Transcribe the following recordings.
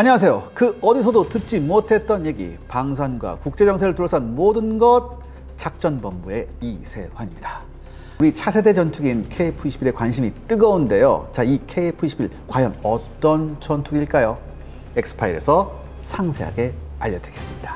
안녕하세요. 그 어디서도 듣지 못했던 얘기, 방산과 국제정세를 둘러싼 모든 것 작전본부의 이세환입니다. 우리 차세대 전투기인 KF-21에 관심이 뜨거운데요. 자, 이 KF-21 과연 어떤 전투기일까요? 엑스파일에서 상세하게 알려드리겠습니다.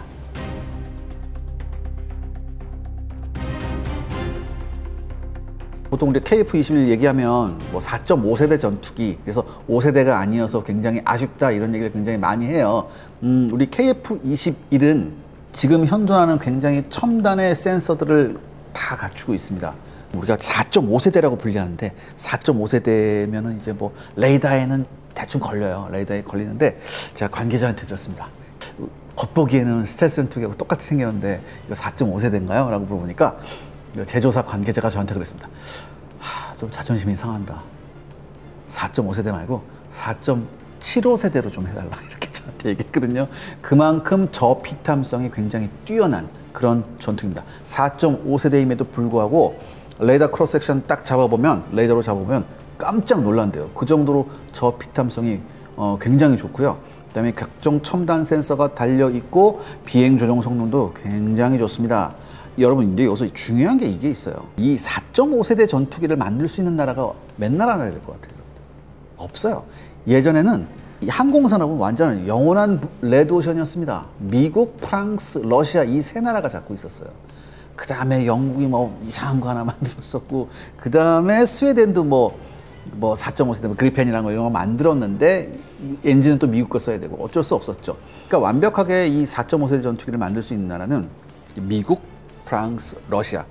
보통 우리 KF-21 얘기하면 뭐 4.5세대 전투기, 그래서 5세대가 아니어서 굉장히 아쉽다 이런 얘기를 굉장히 많이 해요. 우리 KF-21은 지금 현존하는 굉장히 첨단의 센서들을 다 갖추고 있습니다. 우리가 4.5세대라고 분류하는데 4.5세대면은 이제 뭐 레이더에는 대충 걸려요. 레이더에 걸리는데 제가 관계자한테 들었습니다. 겉보기에는 스텔스 전투기하고 똑같이 생겼는데 이거 4.5세대인가요? 라고 물어보니까 제조사 관계자가 저한테 그랬습니다. 좀 자존심이 상한다. 4.5세대 말고 4.75세대로 좀 해달라. 이렇게 저한테 얘기했거든요. 그만큼 저피탐성이 굉장히 뛰어난 그런 전투기입니다. 4.5세대임에도 불구하고 레이더 크로스 섹션 딱 잡아보면, 레이더로 잡아보면 깜짝 놀란대요. 그 정도로 저피탐성이 굉장히 좋고요. 그다음에 각종 첨단 센서가 달려있고 비행 조정 성능도 굉장히 좋습니다. 여러분, 근데 여기서 중요한 게 이게 있어요. 이 4.5세대 전투기를 만들 수 있는 나라가 몇 나라나 될 것 같아요? 없어요. 예전에는 이 항공산업은 완전 영원한 레드오션이었습니다. 미국, 프랑스, 러시아 이 세 나라가 잡고 있었어요. 그 다음에 영국이 뭐 이상한 거 하나 만들었었고, 그 다음에 스웨덴도 뭐 4.5세대 그리펜이라는 거 이런 거 만들었는데 엔진은 또 미국 거 써야 되고 어쩔 수 없었죠. 그러니까 완벽하게 이 4.5세대 전투기를 만들 수 있는 나라는 미국, 프랑스, 러시아.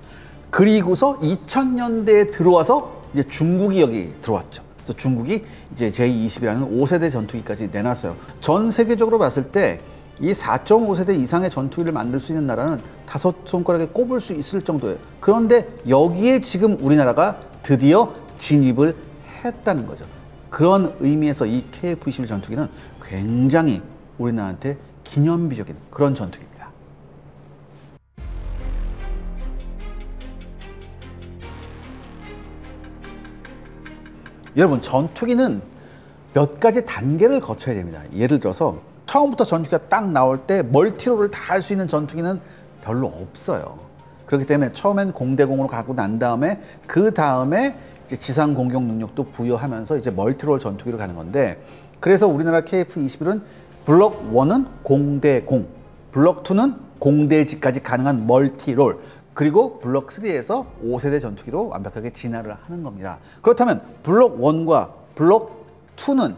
그리고서 2000년대에 들어와서 이제 중국이 여기 들어왔죠. 그래서 중국이 이제 J-20이라는 5세대 전투기까지 내놨어요. 전 세계적으로 봤을 때 이 4.5세대 이상의 전투기를 만들 수 있는 나라는 5손가락에 꼽을 수 있을 정도예요. 그런데 여기에 지금 우리나라가 드디어 진입을 했다는 거죠. 그런 의미에서 이 KF-21 전투기는 굉장히 우리나라한테 기념비적인 그런 전투기입니다. 여러분, 전투기는 몇 가지 단계를 거쳐야 됩니다. 예를 들어서 처음부터 전투기가 딱 나올 때 멀티롤을 다 할 수 있는 전투기는 별로 없어요. 그렇기 때문에 처음엔 공대공으로 가고 난 다음에 그 다음에 이제 지상 공격 능력도 부여하면서 이제 멀티롤 전투기로 가는 건데, 그래서 우리나라 KF-21은 블록 1은 공대공, 블록 2는 공대지까지 가능한 멀티롤, 그리고 블록 3에서 5세대 전투기로 완벽하게 진화를 하는 겁니다. 그렇다면 블록 1과 블록 2는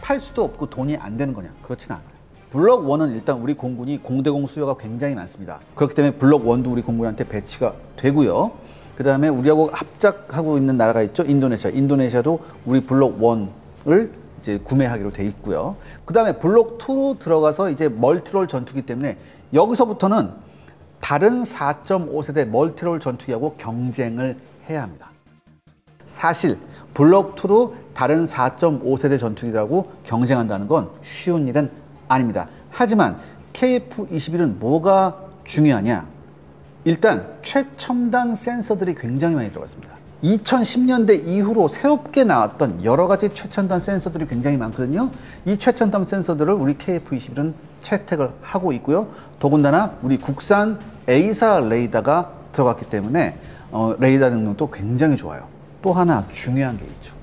팔 수도 없고 돈이 안 되는 거냐? 그렇진 않아요. 블록 1은 일단 우리 공군이 공대공 수요가 굉장히 많습니다. 그렇기 때문에 블록 1도 우리 공군한테 배치가 되고요. 그 다음에 우리하고 합작하고 있는 나라가 있죠. 인도네시아. 인도네시아도 우리 블록 1을 이제 구매하기로 돼 있고요. 그 다음에 블록 2로 들어가서 이제 멀티롤 전투기 때문에 여기서부터는 다른 4.5세대 멀티롤 전투기하고 경쟁을 해야 합니다. 사실 블록 2로 다른 4.5세대 전투기라고 경쟁한다는 건 쉬운 일은 아닙니다. 하지만 KF-21은 뭐가 중요하냐? 일단 최첨단 센서들이 굉장히 많이 들어갔습니다. 2010년대 이후로 새롭게 나왔던 여러 가지 최첨단 센서들이 굉장히 많거든요. 이 최첨단 센서들을 우리 KF-21은 채택을 하고 있고요. 더군다나 우리 국산 A사 레이더가 들어갔기 때문에 레이더 능력도 굉장히 좋아요. 또 하나 중요한 게 있죠.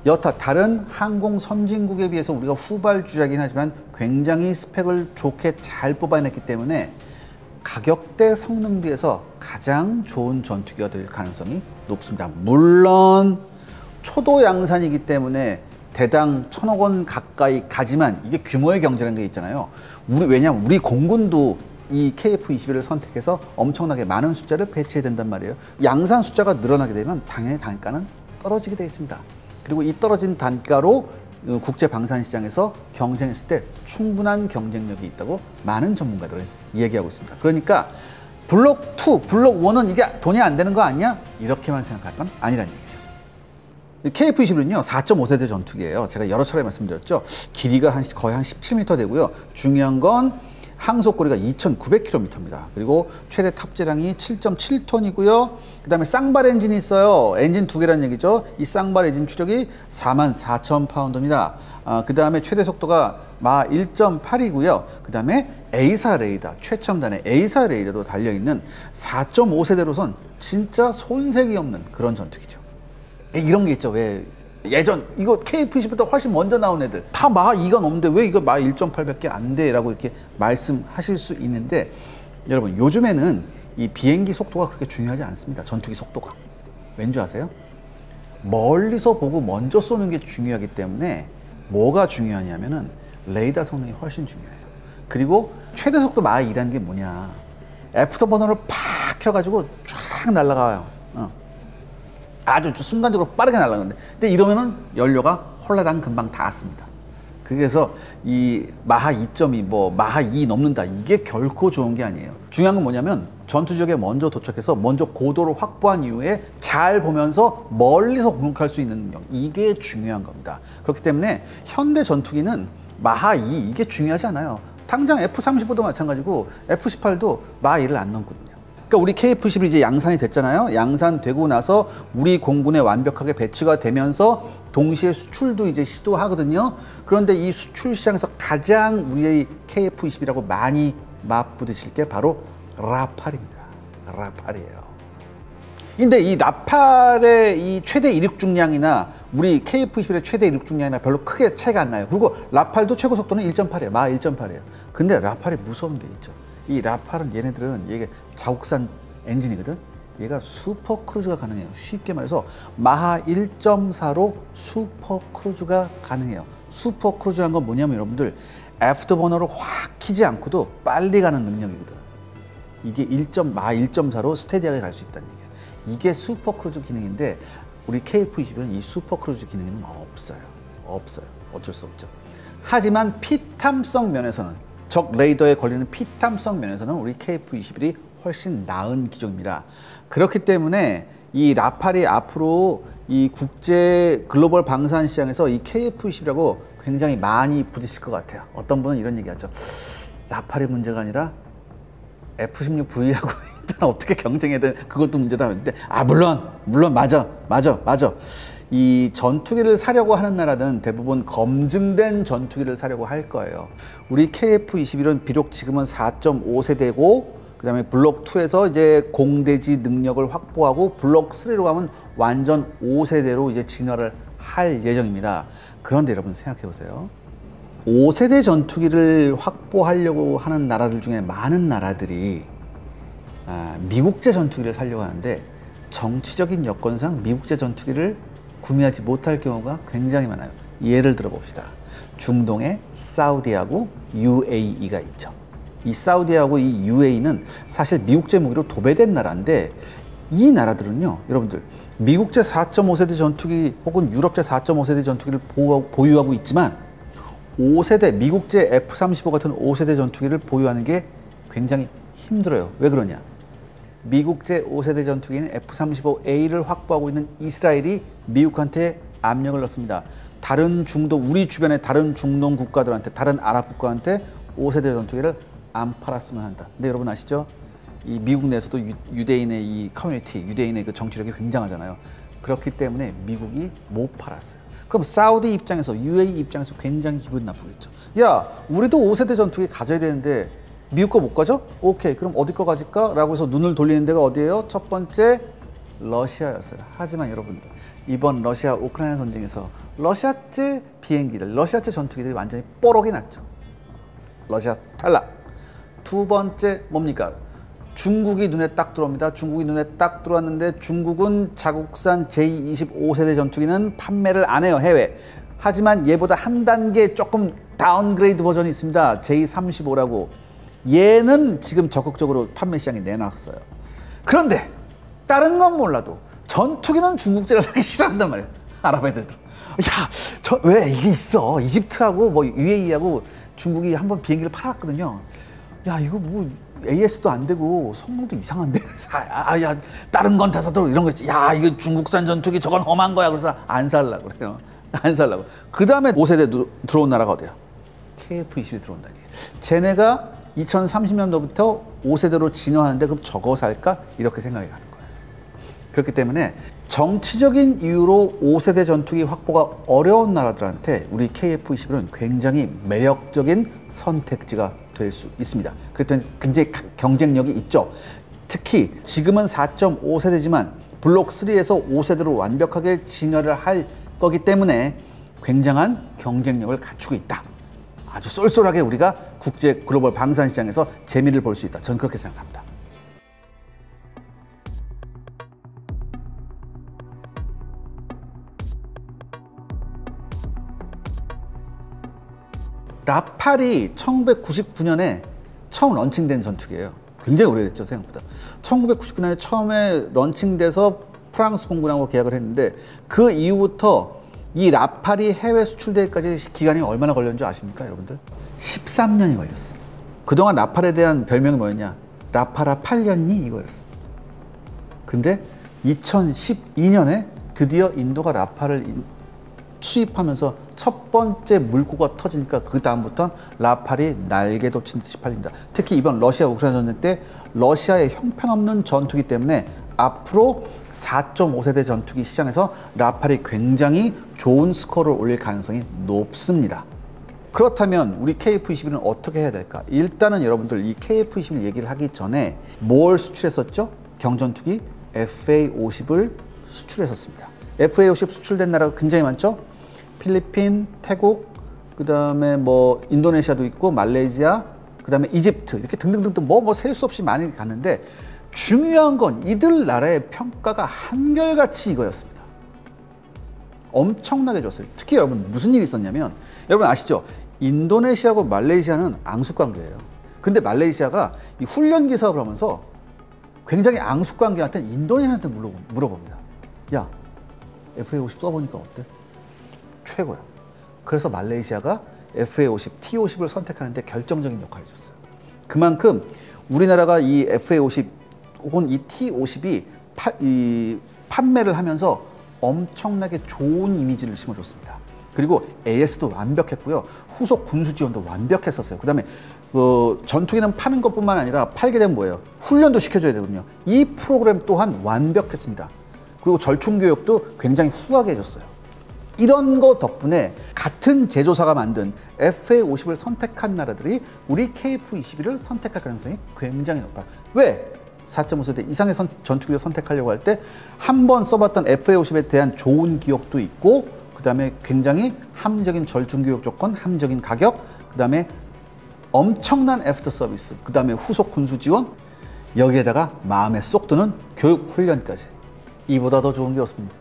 여타 다른 항공 선진국에 비해서 우리가 후발주자이긴 하지만 굉장히 스펙을 좋게 잘 뽑아냈기 때문에 가격대 성능 비해서 가장 좋은 전투기가 될 가능성이 높습니다. 물론 초도 양산이기 때문에 대당 1000억 원 가까이 가지만 이게 규모의 경제라는 게 있잖아요. 왜냐하면 우리 공군도 이 KF-21을 선택해서 엄청나게 많은 숫자를 배치해야 된단 말이에요. 양산 숫자가 늘어나게 되면 당연히 단가는 떨어지게 되어 있습니다. 그리고 이 떨어진 단가로 국제 방산 시장에서 경쟁했을 때 충분한 경쟁력이 있다고 많은 전문가들은 얘기하고 있습니다. 그러니까 블록 2, 블록 1은 이게 돈이 안 되는 거 아니야? 이렇게만 생각할 건 아니라는 얘기죠. KF-21은요 4.5세대 전투기예요. 제가 여러 차례 말씀드렸죠. 길이가 거의 한 17m 되고요. 중요한 건 항속거리가 2,900km입니다. 그리고 최대 탑재량이 7.7톤이고요. 그 다음에 쌍발 엔진이 있어요. 엔진 두 개라는 얘기죠. 이 쌍발 엔진 추력이 44,000파운드입니다. 그 다음에 최대 속도가 마 1.8이고요. 그 다음에 A사 레이더, 최첨단의 A사 레이더도 달려있는 4.5세대로선 진짜 손색이 없는 그런 전투기죠. 이런 게 있죠. 왜 예전 이거 KF-20보다 훨씬 먼저 나온 애들 다 마 2가 넘는데 왜 이거 마 1.8밖에 안 돼? 라고 이렇게 말씀하실 수 있는데, 여러분 요즘에는 이 비행기 속도가 그렇게 중요하지 않습니다. 전투기 속도가. 왠지 아세요? 멀리서 보고 먼저 쏘는 게 중요하기 때문에 뭐가 중요하냐면은 레이더 성능이 훨씬 중요해요. 그리고 최대 속도 마 2라는 게 뭐냐, 애프터버너를 팍 켜가지고 쫙 날아가요. 아주 순간적으로 빠르게 날아가는데, 근데 이러면은 연료가 홀라당 금방 닿았습니다. 그래서 이 마하 2.2, 뭐 마하 2 넘는다, 이게 결코 좋은 게 아니에요. 중요한 건 뭐냐면 전투 지역에 먼저 도착해서 먼저 고도를 확보한 이후에 잘 보면서 멀리서 공격할 수 있는 능력, 이게 중요한 겁니다. 그렇기 때문에 현대 전투기는 마하 2 이게 중요하지 않아요. 당장 F-35도 마찬가지고 F-18도 마하 2를 안 넘거든요. 그러니까 우리 KF-21이 이제 양산이 됐잖아요. 양산되고 나서 우리 공군에 완벽하게 배치가 되면서 동시에 수출도 이제 시도하거든요. 그런데 이 수출 시장에서 가장 우리의 KF-21하고 많이 맞부딪힐 게 바로 라팔입니다. 라팔이에요. 근데 이 라팔의 이 최대 이륙 중량이나 우리 KF-21의 최대 이륙 중량이나 별로 크게 차이가 안 나요. 그리고 라팔도 최고 속도는 1.8이에요. 마 1.8이에요. 근데 라팔이 무서운 게 있죠. 이 라팔은 얘네들은 이게 자국산 엔진이거든. 얘가 슈퍼 크루즈가 가능해요. 쉽게 말해서 마하 1.4로 슈퍼 크루즈가 가능해요. 슈퍼 크루즈란 건 뭐냐면 여러분들, 애프터버너를 확 키지 않고도 빨리 가는 능력이거든. 이게 마하 1.4로 스테디하게 갈 수 있다는 얘기야. 이게 슈퍼 크루즈 기능인데 우리 KF-21은 이 슈퍼 크루즈 기능은 없어요. 없어요. 어쩔 수 없죠. 하지만 피탐성 면에서는, 적 레이더에 걸리는 피탐성 면에서는 우리 KF-21이 훨씬 나은 기종입니다. 그렇기 때문에 이 라팔이 앞으로 이 국제 글로벌 방산 시장에서 이 KF-21하고 굉장히 많이 부딪힐 것 같아요. 어떤 분은 이런 얘기하죠. 라팔이 문제가 아니라 F-16V하고 일단 어떻게 경쟁해야 돼? 그것도 문제다. 근데 물론 맞아. 이 전투기를 사려고 하는 나라는 대부분 검증된 전투기를 사려고 할 거예요. 우리 KF-21은 비록 지금은 4.5세대고 그 다음에 블록 2에서 이제 공대지 능력을 확보하고 블록 3로 가면 완전 5세대로 이제 진화를 할 예정입니다. 그런데 여러분 생각해 보세요. 5세대 전투기를 확보하려고 하는 나라들 중에 많은 나라들이 미국제 전투기를 사려고 하는데, 정치적인 여건상 미국제 전투기를 구매하지 못할 경우가 굉장히 많아요. 예를 들어 봅시다. 중동에 사우디하고 UAE가 있죠. 이 사우디하고 이 UAE는 사실 미국제 무기로 도배된 나라인데, 이 나라들은요, 여러분들 미국제 4.5세대 전투기 혹은 유럽제 4.5세대 전투기를 보유하고 있지만 5세대 미국제 F-35 같은 5세대 전투기를 보유하는 게 굉장히 힘들어요. 왜 그러냐? 미국제 5세대 전투기인 F-35A를 확보하고 있는 이스라엘이 미국한테 압력을 넣습니다. 다른 우리 주변의 다른 중동 국가들한테, 다른 아랍 국가한테 5세대 전투기를 안 팔았으면 한다. 근데 여러분 아시죠? 이 미국 내에서도 유대인의 이 커뮤니티, 유대인의 그 정치력이 굉장하잖아요. 그렇기 때문에 미국이 못 팔았어요. 그럼 사우디 입장에서, UAE 입장에서 굉장히 기분 나쁘겠죠. 야, 우리도 5세대 전투기 가져야 되는데 미국 거 못 가져? 오케이, 그럼 어디 거 가질까? 라고 해서 눈을 돌리는 데가 어디예요? 첫 번째, 러시아였어요. 하지만 여러분들, 이번 러시아 우크라이나 전쟁에서 러시아제 비행기들, 러시아제 전투기들이 완전히 뽀록이 났죠. 러시아 탈락. 두 번째 뭡니까? 중국이 눈에 딱 들어옵니다. 중국이 눈에 딱 들어왔는데, 중국은 자국산 J-25세대 전투기는 판매를 안 해요, 해외. 하지만 얘보다 한 단계 조금 다운그레이드 버전이 있습니다. J-35라고. 얘는 지금 적극적으로 판매 시장에 내놨어요. 그런데 다른 건 몰라도 전투기는 중국제가 사기 싫어한단 말이에요. 아랍 애들도. 야, 왜 이게 있어? 이집트하고 뭐 UAE하고 중국이 한번 비행기를 팔았거든요. 야, 이거 뭐 AS도 안 되고 성능도 이상한데. 야, 다른 건 다 사도 이런 거 있지. 야, 이거 중국산 전투기 저건 험한 거야. 그래서 안 살라고 그래요. 안 살라고. 그 다음에 5세대 들어온 나라가 어디야? KF-21 들어온다니. 쟤네가 2030년도부터 5세대로 진화하는데 그럼 저거 살까? 이렇게 생각이 가는 거예요. 그렇기 때문에 정치적인 이유로 5세대 전투기 확보가 어려운 나라들한테 우리 KF-21은 굉장히 매력적인 선택지가 될 수 있습니다. 그렇기 때문에 굉장히 경쟁력이 있죠. 특히 지금은 4.5세대지만 블록 3에서 5세대로 완벽하게 진화를 할 거기 때문에 굉장한 경쟁력을 갖추고 있다. 아주 쏠쏠하게 우리가 국제 글로벌 방산 시장에서 재미를 볼 수 있다. 저는 그렇게 생각합니다. 라팔이 1999년에 처음 런칭된 전투기예요. 굉장히 오래됐죠, 생각보다. 1999년에 처음에 런칭돼서 프랑스 공군하고 계약을 했는데 그 이후부터 이 라팔이 해외 수출되기까지 기간이 얼마나 걸렸는지 아십니까, 여러분들? 13년이 걸렸어요. 그동안 라팔에 대한 별명이 뭐였냐? 라팔아 8년이 이거였어. 근데 2012년에 드디어 인도가 라팔을 수입하면서 첫 번째 물고가 터지니까 그 다음부터는 라팔이 날개도 친 듯이 팔립니다. 특히 이번 러시아 우크라이나 전쟁 때 러시아의 형편없는 전투기 때문에 앞으로 4.5세대 전투기 시장에서 라팔이 굉장히 좋은 스코어를 올릴 가능성이 높습니다. 그렇다면 우리 KF-21은 어떻게 해야 될까? 일단은 여러분들 이 KF-21 얘기를 하기 전에 뭘 수출했었죠? 경전투기 FA-50을 수출했었습니다. FA-50 수출된 나라가 굉장히 많죠? 필리핀, 태국, 그 다음에 뭐 인도네시아도 있고 말레이시아, 그 다음에 이집트 이렇게 등등등등 뭐 셀 수 없이 많이 갔는데 중요한 건 이들 나라의 평가가 한결같이 이거였습니다. 엄청나게 좋았어요. 특히 여러분 무슨 일이 있었냐면 여러분 아시죠? 인도네시아하고 말레이시아는 앙숙관계예요. 근데 말레이시아가 이 훈련기 사업을 하면서 굉장히 앙숙관계한테 인도네시아한테 물어봅니다. 야, FA-50 써보니까 어때? 최고야. 그래서 말레이시아가 FA-50, T-50을 선택하는데 결정적인 역할을 줬어요. 그만큼 우리나라가 이 FA-50 혹은 이 T-50이 판매를 하면서 엄청나게 좋은 이미지를 심어줬습니다. 그리고 AS도 완벽했고요. 후속 군수 지원도 완벽했었어요. 그 다음에 전투기는 파는 것뿐만 아니라 팔게 되면 뭐예요? 훈련도 시켜줘야 되거든요. 이 프로그램 또한 완벽했습니다. 그리고 절충교육도 굉장히 후하게 해줬어요. 이런 거 덕분에 같은 제조사가 만든 FA-50을 선택한 나라들이 우리 KF-21을 선택할 가능성이 굉장히 높아요. 왜? 4.5세대 이상의 전투기를 선택하려고 할 때 한 번 써봤던 FA-50에 대한 좋은 기억도 있고 그 다음에 굉장히 합리적인 절충교육 조건, 합리적인 가격, 그 다음에 엄청난 애프터 서비스, 그 다음에 후속 군수 지원, 여기에다가 마음에 쏙 드는 교육 훈련까지. 이보다 더 좋은 게 없습니다.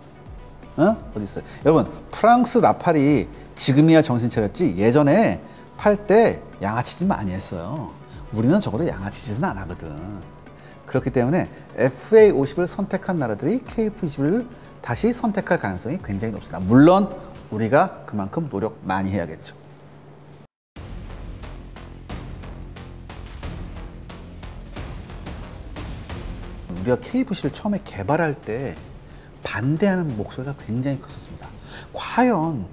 어디 있어요? 여러분, 프랑스 라팔이 지금이야 정신 차렸지 예전에 팔 때 양아치짓 많이 했어요. 우리는 적어도 양아치짓은 안 하거든. 그렇기 때문에 FA-50을 선택한 나라들이 KF-21을 다시 선택할 가능성이 굉장히 높습니다. 물론 우리가 그만큼 노력 많이 해야겠죠. 우리가 KF-21을 처음에 개발할 때 반대하는 목소리가 굉장히 컸었습니다. 과연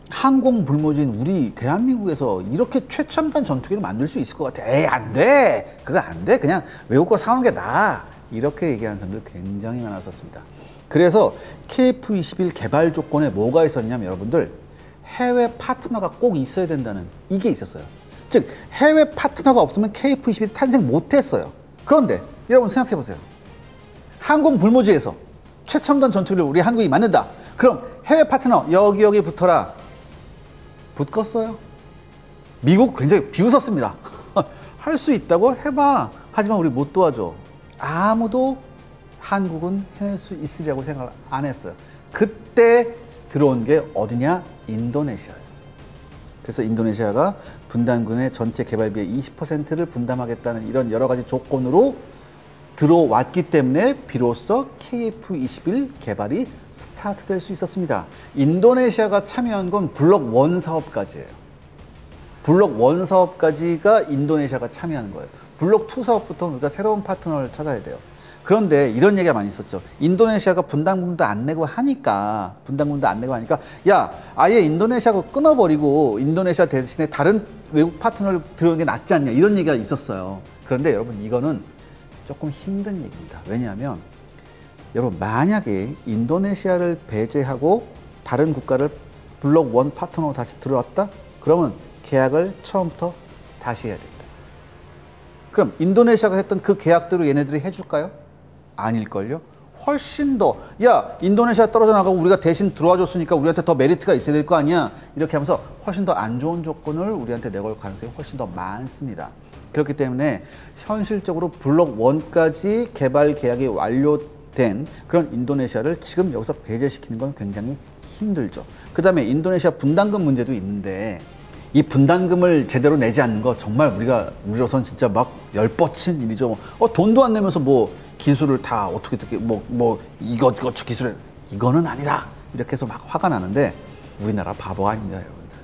항공불모지인 우리 대한민국에서 이렇게 최첨단 전투기를 만들 수 있을 것 같아. 에이, 안 돼. 그거 안 돼. 그냥 외국 거 사오는 게 나아. 이렇게 얘기하는 사람들 굉장히 많았었습니다. 그래서 KF-21 개발 조건에 뭐가 있었냐면 여러분들 해외 파트너가 꼭 있어야 된다는 이게 있었어요. 즉 해외 파트너가 없으면 KF-21 탄생 못했어요. 그런데 여러분 생각해 보세요. 항공불모지에서 최첨단 전투기를 우리 한국이 만든다. 그럼 해외 파트너 여기 붙어라. 붙었어요. 미국 굉장히 비웃었습니다. 할 수 있다고 해봐. 하지만 우리 못 도와줘. 아무도 한국은 해낼 수 있으리라고 생각을 안 했어요. 그때 들어온 게 어디냐? 인도네시아였어요. 그래서 인도네시아가 분담금의 전체 개발비의 20%를 분담하겠다는 이런 여러 가지 조건으로 들어왔기 때문에 비로소 KF-21 개발이 스타트될 수 있었습니다. 인도네시아가 참여한 건 블록 1 사업까지예요. 블록 1 사업까지가 인도네시아가 참여하는 거예요. 블록 2 사업부터 우리가 새로운 파트너를 찾아야 돼요. 그런데 이런 얘기가 많이 있었죠. 인도네시아가 분담금도 안 내고 하니까 야, 아예 인도네시아하고 끊어버리고 인도네시아 대신에 다른 외국 파트너를 들어오는 게 낫지 않냐 이런 얘기가 있었어요. 그런데 여러분 이거는 조금 힘든 얘기입니다. 왜냐하면 여러분 만약에 인도네시아를 배제하고 다른 국가를 블록 1 파트너로 다시 들어왔다? 그러면 계약을 처음부터 다시 해야 됩니다. 그럼 인도네시아가 했던 그 계약대로 얘네들이 해줄까요? 아닐걸요? 훨씬 더, 야, 인도네시아 떨어져 나가고 우리가 대신 들어와 줬으니까 우리한테 더 메리트가 있어야 될 거 아니야? 이렇게 하면서 훨씬 더 안 좋은 조건을 우리한테 내걸 가능성이 훨씬 더 많습니다. 그렇기 때문에 현실적으로 블록 1까지 개발 계약이 완료된 그런 인도네시아를 지금 여기서 배제시키는 건 굉장히 힘들죠. 그 다음에 인도네시아 분담금 문제도 있는데 이 분담금을 제대로 내지 않는 거 정말 우리로선 진짜 막 열뻗친 일이죠. 돈도 안 내면서 뭐 기술을 다 어떻게 이거 기술에 이거는 아니다 이렇게 해서 막 화가 나는데 우리나라 바보가 아닙니다, 여러분들.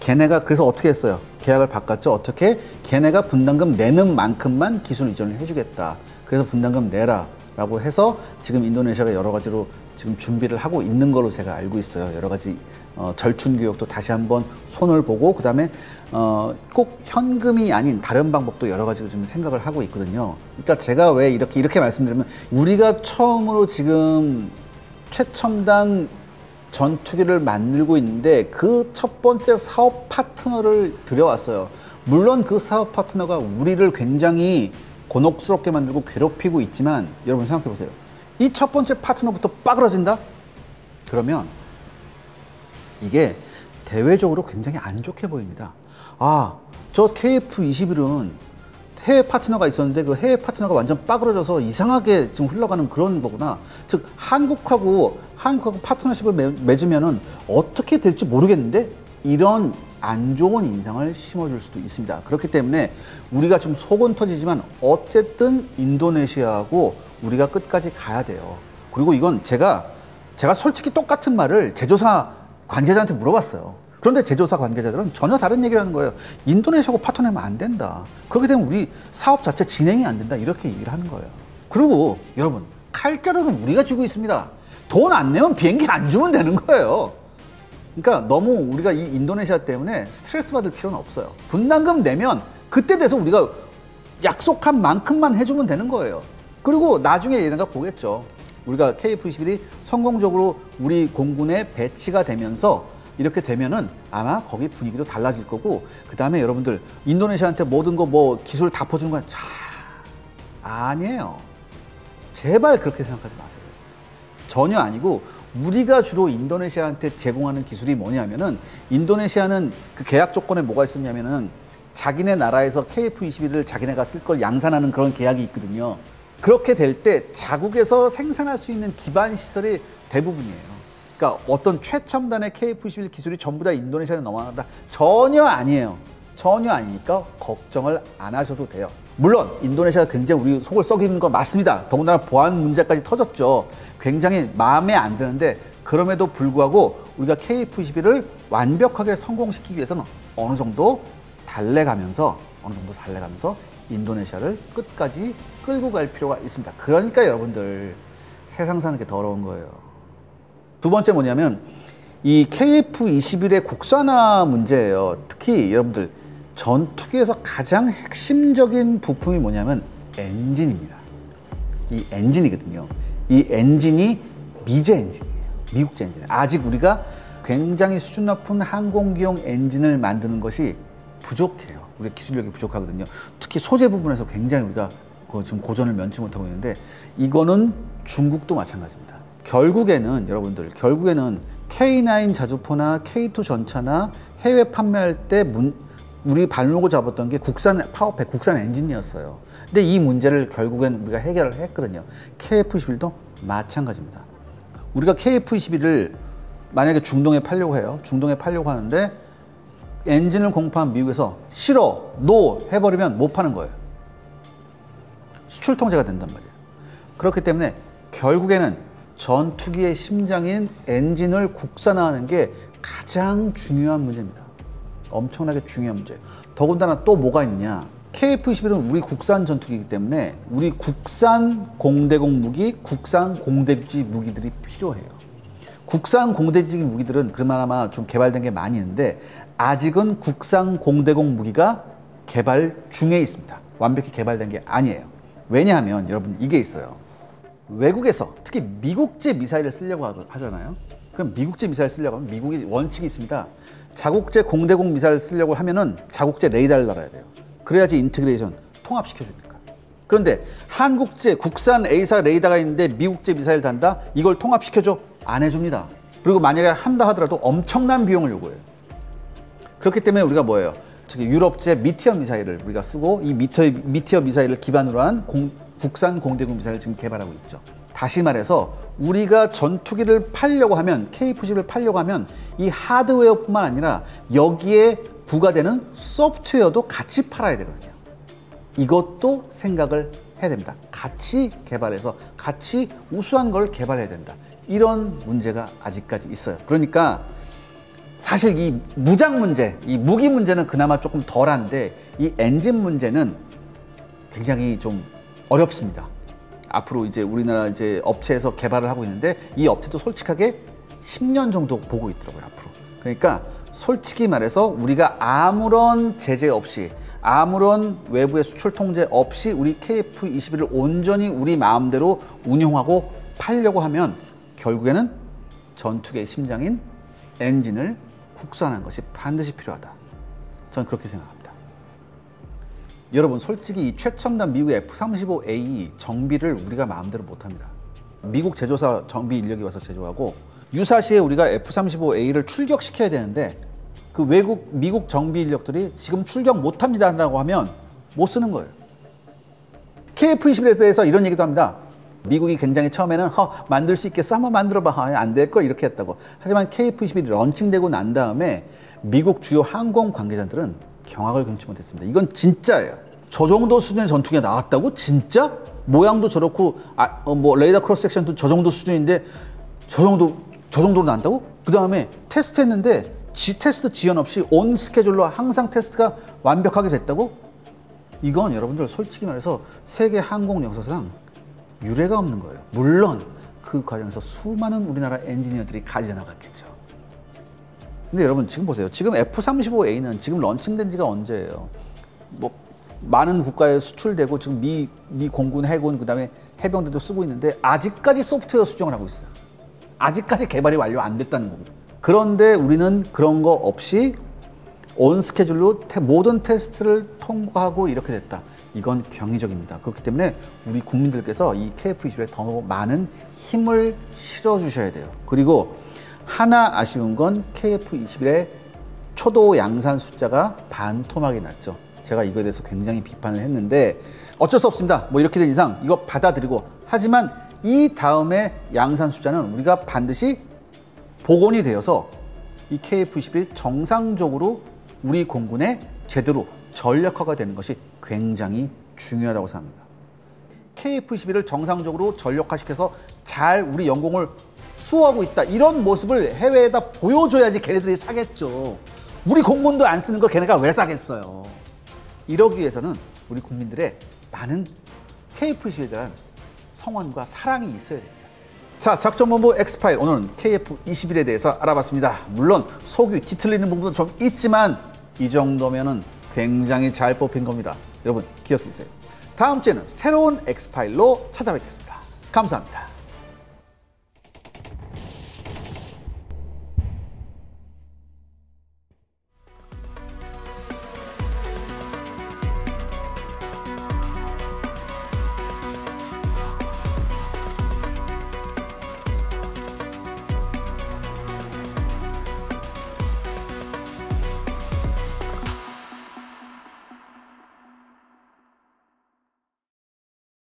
걔네가 그래서 어떻게 했어요? 계약을 바꿨죠. 어떻게? 걔네가 분담금 내는 만큼만 기술 이전을 해주겠다. 그래서 분담금 내라 라고 해서 지금 인도네시아가 여러 가지로 지금 준비를 하고 있는 걸로 제가 알고 있어요. 여러 가지 절충 교역도 다시 한번 손을 보고, 그 다음에 꼭 현금이 아닌 다른 방법도 여러 가지로 좀 생각을 하고 있거든요. 그러니까 제가 왜 이렇게 말씀드리면, 우리가 처음으로 지금 최첨단 전투기를 만들고 있는데 그 첫 번째 사업 파트너를 들여왔어요. 물론 그 사업 파트너가 우리를 굉장히 곤혹스럽게 만들고 괴롭히고 있지만, 여러분 생각해 보세요. 이 첫 번째 파트너부터 빠그러진다? 그러면 이게 대외적으로 굉장히 안 좋게 보입니다. 아, 저 KF-21은 해외 파트너가 있었는데 그 해외 파트너가 완전 빠그러져서 이상하게 지금 흘러가는 그런 거구나. 즉 한국하고 파트너십을 맺으면은 어떻게 될지 모르겠는데, 이런 안 좋은 인상을 심어줄 수도 있습니다. 그렇기 때문에 우리가 좀 속은 터지지만 어쨌든 인도네시아하고 우리가 끝까지 가야 돼요. 그리고 이건 제가 솔직히 똑같은 말을 제조사 관계자한테 물어봤어요. 그런데 제조사 관계자들은 전혀 다른 얘기를 하는 거예요. 인도네시아하고 파트너하면 안 된다. 그렇게 되면 우리 사업 자체 진행이 안 된다. 이렇게 얘기를 하는 거예요. 그리고 여러분, 칼자루는 우리가 쥐고 있습니다. 돈 안 내면 비행기 안 주면 되는 거예요. 그러니까 너무 우리가 이 인도네시아 때문에 스트레스 받을 필요는 없어요. 분담금 내면 그때 돼서 우리가 약속한 만큼만 해주면 되는 거예요. 그리고 나중에 얘네가 보겠죠. 우리가 KF-21이 성공적으로 우리 공군에 배치가 되면서 이렇게 되면은 아마 거기 분위기도 달라질 거고, 그 다음에 여러분들 인도네시아한테 모든 거 기술 다 퍼주는 건 아니에요. 제발 그렇게 생각하지 마세요. 전혀 아니고, 우리가 주로 인도네시아한테 제공하는 기술이 뭐냐면은, 인도네시아는 그 계약 조건에 뭐가 있었냐면은 자기네 나라에서 KF-21을 자기네가 쓸 걸 양산하는 그런 계약이 있거든요. 그렇게 될 때 자국에서 생산할 수 있는 기반 시설이 대부분이에요. 그러니까 어떤 최첨단의 KF-21 기술이 전부 다 인도네시아에 넘어간다? 전혀 아니에요. 전혀 아니니까 걱정을 안 하셔도 돼요. 물론 인도네시아가 굉장히 우리 속을 썩이는 건 맞습니다. 더군다나 보안 문제까지 터졌죠. 굉장히 마음에 안 드는데, 그럼에도 불구하고 우리가 KF-21을 완벽하게 성공시키기 위해서는 어느 정도 달래가면서 인도네시아를 끝까지 끌고 갈 필요가 있습니다. 그러니까 여러분들, 세상 사는 게 더러운 거예요. 두 번째 뭐냐면 이 KF-21의 국산화 문제예요. 특히 여러분들, 전투기에서 가장 핵심적인 부품이 뭐냐면 엔진입니다. 이 엔진이거든요. 이 엔진이 미제 엔진이에요. 미국제 엔진. 아직 우리가 굉장히 수준 높은 항공기용 엔진을 만드는 것이 부족해요. 우리 기술력이 부족하거든요. 특히 소재 부분에서 굉장히 우리가 지금 고전을 면치 못하고 있는데, 이거는 중국도 마찬가지입니다. 결국에는 여러분들, K9 자주포나 K2 전차나 해외 판매할 때 우리 발목을 잡았던 게 국산 파워팩, 국산 엔진이었어요. 근데 이 문제를 결국엔 우리가 해결을 했거든요. KF-21도 마찬가지입니다. 우리가 KF-21을 만약에 중동에 팔려고 해요. 중동에 팔려고 하는데 엔진을 공급한 미국에서 싫어, 노 해버리면 못 파는 거예요. 수출 통제가 된단 말이에요. 그렇기 때문에 결국에는 전투기의 심장인 엔진을 국산화하는 게 가장 중요한 문제입니다. 엄청나게 중요한 문제예요. 더군다나 또 뭐가 있느냐. KF-21은 우리 국산 전투기이기 때문에 우리 국산 공대공 무기, 국산 공대지 무기들이 필요해요. 국산 공대지 무기들은 그나마 좀 개발된 게 많이 있는데, 아직은 국산 공대공 무기가 개발 중에 있습니다. 완벽히 개발된 게 아니에요. 왜냐하면 여러분, 이게 있어요. 외국에서 특히 미국제 미사일을 쓰려고 하잖아요. 그럼 미국제 미사일 쓰려고 하면 미국이 원칙이 있습니다. 자국제 공대공 미사일 쓰려고 하면은 자국제 레이더를 달아야 돼요. 그래야지 인티그레이션 통합시켜주니까. 그런데 한국제 국산 A사 레이더가 있는데 미국제 미사일 단다? 이걸 통합시켜줘? 안 해줍니다. 그리고 만약에 한다 하더라도 엄청난 비용을 요구해요. 그렇기 때문에 우리가 뭐예요? 특히 유럽제 미티어 미사일을 우리가 쓰고 이 미티어 미사일을 기반으로 한 국산 공대공 미사일을 지금 개발하고 있죠. 다시 말해서 우리가 전투기를 팔려고 하면 K-90을 팔려고 하면 이 하드웨어뿐만 아니라 여기에 부과되는 소프트웨어도 같이 팔아야 되거든요. 이것도 생각을 해야 됩니다. 같이 개발해서 같이 우수한 걸 개발해야 된다. 이런 문제가 아직까지 있어요. 그러니까 사실 이 무장 문제, 이 무기 문제는 그나마 조금 덜한데 이 엔진 문제는 굉장히 좀 어렵습니다. 앞으로 이제 우리나라 이제 업체에서 개발을 하고 있는데 이 업체도 솔직하게 10년 정도 보고 있더라고요, 앞으로. 그러니까 솔직히 말해서 우리가 아무런 제재 없이 아무런 외부의 수출 통제 없이 우리 KF-21을 온전히 우리 마음대로 운용하고 팔려고 하면 결국에는 전투기의 심장인 엔진을 국산화하는 것이 반드시 필요하다. 저는 그렇게 생각합니다. 여러분 솔직히 이 최첨단 미국의 F-35A 정비를 우리가 마음대로 못합니다. 미국 제조사 정비 인력이 와서 제조하고 유사시에 우리가 F-35A를 출격시켜야 되는데 그 미국 정비 인력들이 지금 출격 못합니다 한다고 하면 못 쓰는 거예요. KF-21에 대해서 이런 얘기도 합니다. 미국이 굉장히 처음에는 만들 수 있겠어? 한번 만들어봐. 안 될 거 이렇게 했다고. 하지만 KF-21이 런칭되고 난 다음에 미국 주요 항공 관계자들은 경악을 금치 못했습니다. 이건 진짜예요. 저 정도 수준의 전투기가 나왔다고? 진짜? 모양도 저렇고 뭐 레이더 크로스 섹션도 저 정도 수준인데 저 정도로 난다고? 그 다음에 테스트했는데 테스트 지연 없이 온 스케줄로 항상 테스트가 완벽하게 됐다고? 이건 여러분들 솔직히 말해서 세계 항공 역사상 유례가 없는 거예요. 물론 그 과정에서 수많은 우리나라 엔지니어들이 갈려나갔겠죠. 근데 여러분 지금 보세요. 지금 F-35A는 지금 런칭된 지가 언제예요? 뭐 많은 국가에 수출되고 지금 미 공군, 해군, 그 다음에 해병대도 쓰고 있는데 아직까지 소프트웨어 수정을 하고 있어요. 아직까지 개발이 완료 안 됐다는 거고. 그런데 우리는 그런 거 없이 온 스케줄로 모든 테스트를 통과하고 이렇게 됐다. 이건 경이적입니다. 그렇기 때문에 우리 국민들께서 이 KF-21에 더 많은 힘을 실어주셔야 돼요. 그리고 하나 아쉬운 건 KF-21의 초도 양산 숫자가 반토막이 났죠. 제가 이거에 대해서 굉장히 비판을 했는데 어쩔 수 없습니다. 뭐 이렇게 된 이상 이거 받아들이고 하지만 이 다음에 양산 숫자는 우리가 반드시 복원이 되어서 이 KF-21이 정상적으로 우리 공군에 제대로 전력화가 되는 것이 굉장히 중요하다고 생각합니다. KF-21을 정상적으로 전력화시켜서 잘 우리 영공을 수호하고 있다. 이런 모습을 해외에다 보여줘야지 걔네들이 사겠죠. 우리 공군도 안 쓰는 걸 걔네가 왜 사겠어요. 이러기 위해서는 우리 국민들의 많은 KF-21에 대한 성원과 사랑이 있어야 됩니다. 자, 작전본부 엑스파일 오늘은 KF-21에 대해서 알아봤습니다. 물론 속이 뒤틀리는 부분도 좀 있지만 이 정도면은 굉장히 잘 뽑힌 겁니다. 여러분 기억해 주세요. 다음 주에는 새로운 엑스파일로 찾아뵙겠습니다. 감사합니다.